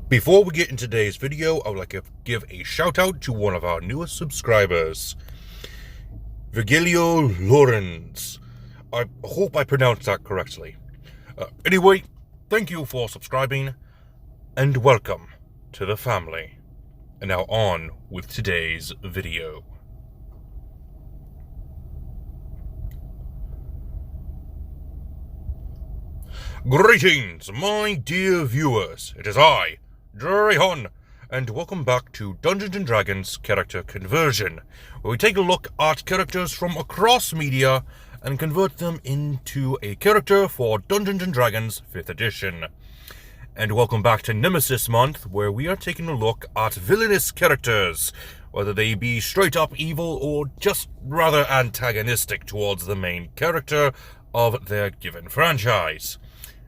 Before we get into today's video, I would like to give a shout out to one of our newest subscribers, Virgilio Lorenz. I hope I pronounced that correctly. Anyway, thank you for subscribing, and welcome to the family. And now on with today's video. Greetings, my dear viewers. It is I, Drury Hun, and welcome back to Dungeons & Dragons Character Conversion, where we take a look at characters from across media and convert them into a character for Dungeons & Dragons 5th edition. And welcome back to Nemesis Month, where we are taking a look at villainous characters, whether they be straight up evil or just rather antagonistic towards the main character of their given franchise.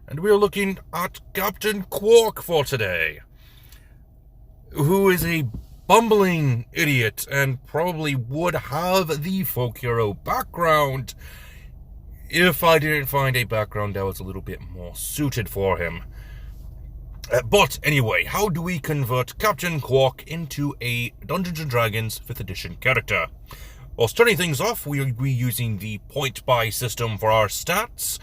And we are looking at Captain Qwark for today, who is a bumbling idiot and probably would have the folk hero background if I didn't find a background that was a little bit more suited for him. But anyway, how do we convert Captain Qwark into a Dungeons & Dragons 5th edition character? Well, starting things off, we'll be using the point-buy system for our stats.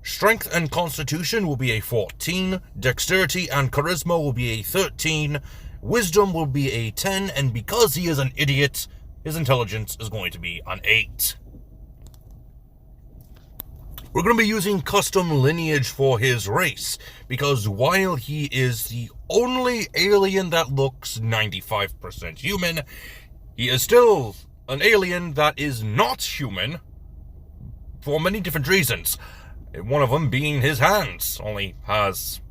Strength and Constitution will be a 14, Dexterity and Charisma will be a 13, Wisdom will be a 10, and because he is an idiot, his Intelligence is going to be an 8. We're going to be using custom lineage for his race, because while he is the only alien that looks 95% human, he is still an alien that is not human for many different reasons. One of them being his hands. Only has,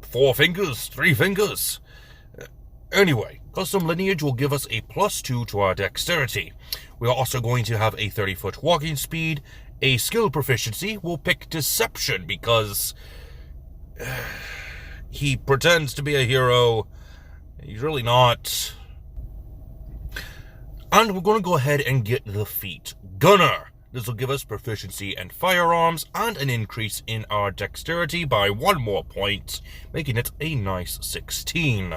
4 fingers? 3 fingers? Anyway, custom lineage will give us a +2 to our dexterity. We are also going to have a 30-foot walking speed. A skill proficiency, we'll pick deception because he pretends to be a hero. He's really not. And we're going to go ahead and get the feat Gunner. This will give us proficiency in firearms and an increase in our dexterity by 1 more point, making it a nice 16.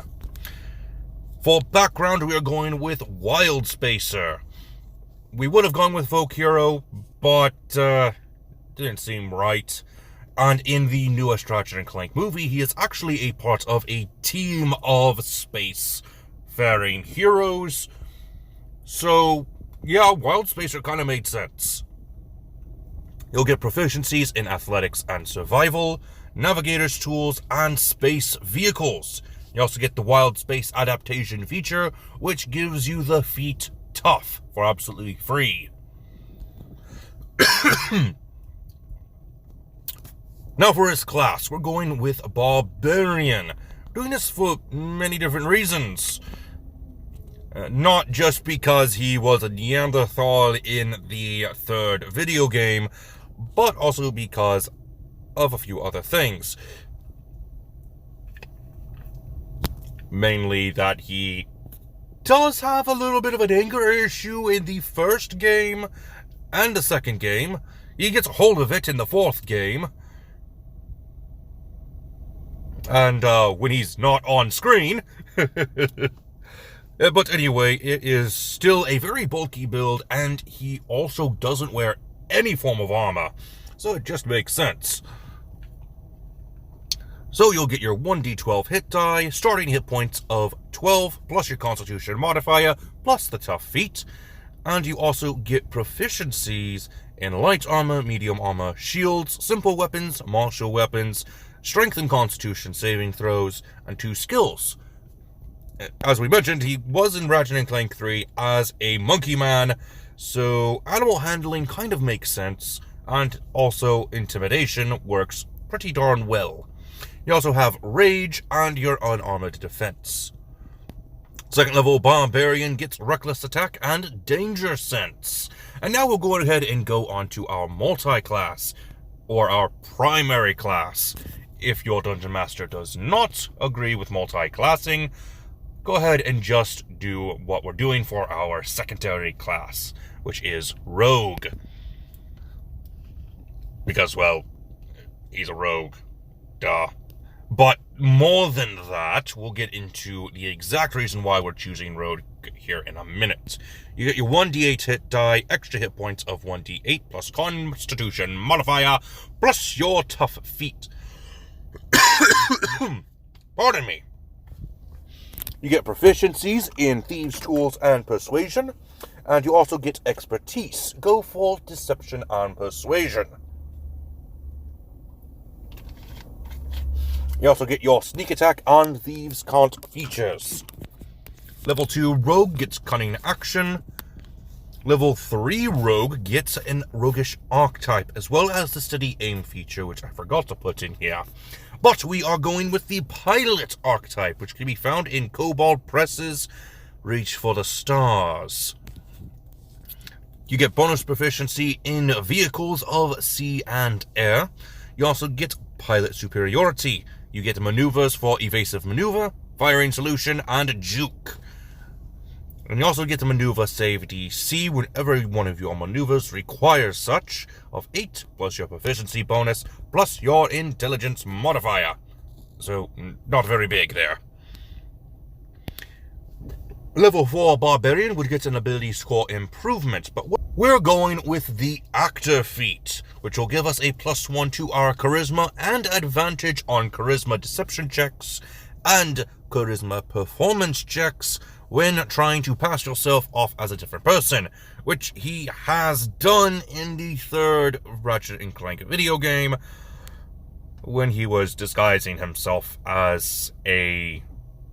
For background, we are going with Wild Spacer. We would have gone with Folk Hero, but didn't seem right. And in the newest Ratchet and Clank movie, he is actually a part of a team of space-faring heroes. So yeah, Wild Spacer kind of made sense. You'll get proficiencies in athletics and survival, navigator's tools, and space vehicles. You also get the Wild Space adaptation feature, which gives you the feat Tough for absolutely free. Now for his class, we're going with Barbarian. Doing this for many different reasons. Not just because he was a Neanderthal in the 3rd video game, but also because of a few other things. Mainly that he does have a little bit of an anger issue in the 1st game and the 2nd game. He gets a hold of it in the 4th game. And when he's not on screen. But anyway, it is still a very bulky build, and he also doesn't wear any form of armor, so it just makes sense. So you'll get your 1d12 hit die, starting hit points of 12, plus your Constitution modifier, plus the tough feat, and you also get proficiencies in light armor, medium armor, shields, simple weapons, martial weapons, strength and Constitution saving throws, and 2 skills. As we mentioned, he was in Ratchet & Clank 3 as a monkey man, so animal handling kind of makes sense, and also intimidation works pretty darn well. You also have rage and your unarmored defense. 2nd level Barbarian gets reckless attack and danger sense. And now we'll go ahead and go on to our multi-class, or our primary class. If your Dungeon Master does not agree with multi-classing, go ahead and just do what we're doing for our secondary class, which is Rogue. Because, well, he's a rogue. Duh. But more than that, we'll get into the exact reason why we're choosing Rogue here in a minute. You get your 1d8 hit die, extra hit points of 1d8 plus Constitution modifier, plus your tough feat. Pardon me. You get proficiencies in Thieves' Tools and Persuasion, and you also get expertise. Go for Deception and Persuasion. You also get your Sneak Attack and Thieves' Cant features. Level 2 Rogue gets Cunning Action. Level 3 Rogue gets an Roguish Archetype, as well as the Steady Aim feature, which I forgot to put in here. But we are going with the Pilot Archetype, which can be found in Cobalt Press's Reach for the Stars. You get bonus proficiency in vehicles of sea and air. You also get Pilot Superiority. You get maneuvers for Evasive Maneuver, Firing Solution, and Juke. And you also get the Maneuver Save DC whenever one of your maneuvers requires such, of 8, plus your proficiency bonus, plus your intelligence modifier. So, not very big there. Level 4 Barbarian would get an ability score improvement, but we're going with the Actor feat, which will give us a +1 to our Charisma and advantage on Charisma Deception checks and Charisma Performance checks when trying to pass yourself off as a different person, which he has done in the 3rd Ratchet and Clank video game when he was disguising himself as a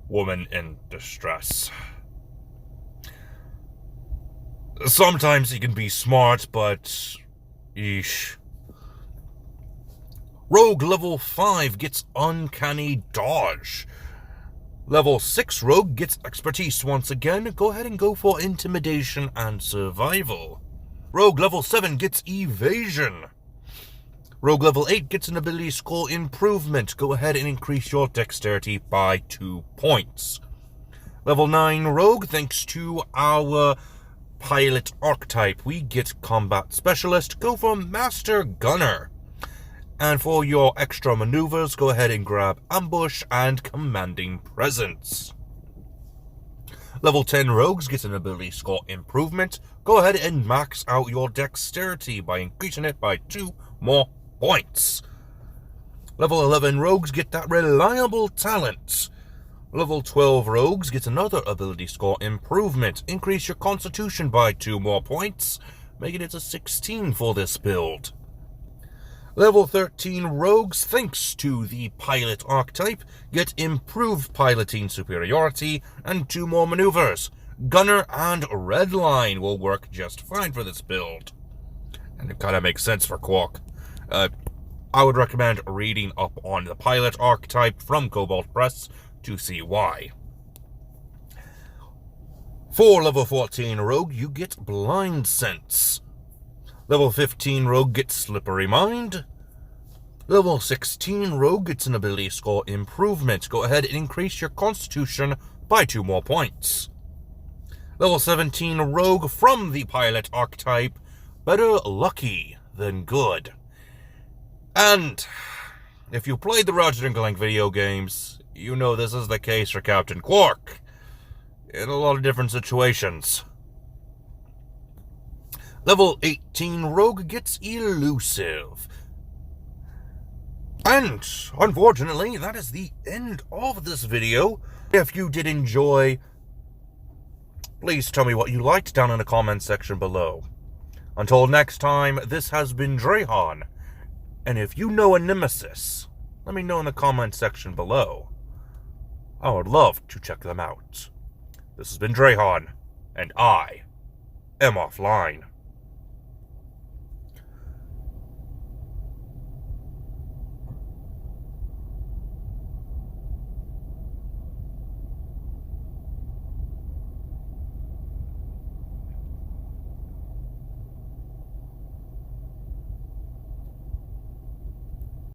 woman in distress. Sometimes he can be smart, but eesh. Rogue level 5 gets Uncanny Dodge. Level 6 Rogue gets Expertise once again. Go ahead and go for Intimidation and Survival. Rogue level 7 gets Evasion. Rogue level 8 gets an ability score improvement. Go ahead and increase your Dexterity by 2 points. Level 9 Rogue, thanks to our Pilot Archetype, we get Combat Specialist. Go for Master Gunner. And for your extra maneuvers, go ahead and grab Ambush and Commanding Presence. Level 10 Rogues get an ability score improvement. Go ahead and max out your Dexterity by increasing it by 2 more points. Level 11 Rogues get that Reliable Talent. Level 12 Rogues get another ability score improvement. Increase your Constitution by 2 more points, making it a 16 for this build. Level 13 Rogues, thanks to the Pilot Archetype, get improved piloting superiority and 2 more maneuvers. Gunner and Redline will work just fine for this build. And it kind of makes sense for Qwark. I would recommend reading up on the Pilot Archetype from Cobalt Press to see why. For level 14 Rogue, you get Blind Sense. Level 15 Rogue gets Slippery Mind. Level 16 Rogue gets an ability score improvement. Go ahead and increase your Constitution by 2 more points. Level 17 Rogue from the Pilot Archetype, Better Lucky Than Good. And if you played the Ratchet and Clank video games, you know this is the case for Captain Qwark in a lot of different situations. Level 18 Rogue gets Elusive. And, unfortunately, that is the end of this video. If you did enjoy, please tell me what you liked down in the comments section below. Until next time, this has been Drayhan. And if you know a nemesis, let me know in the comments section below. I would love to check them out. This has been Drayhan, and I am offline.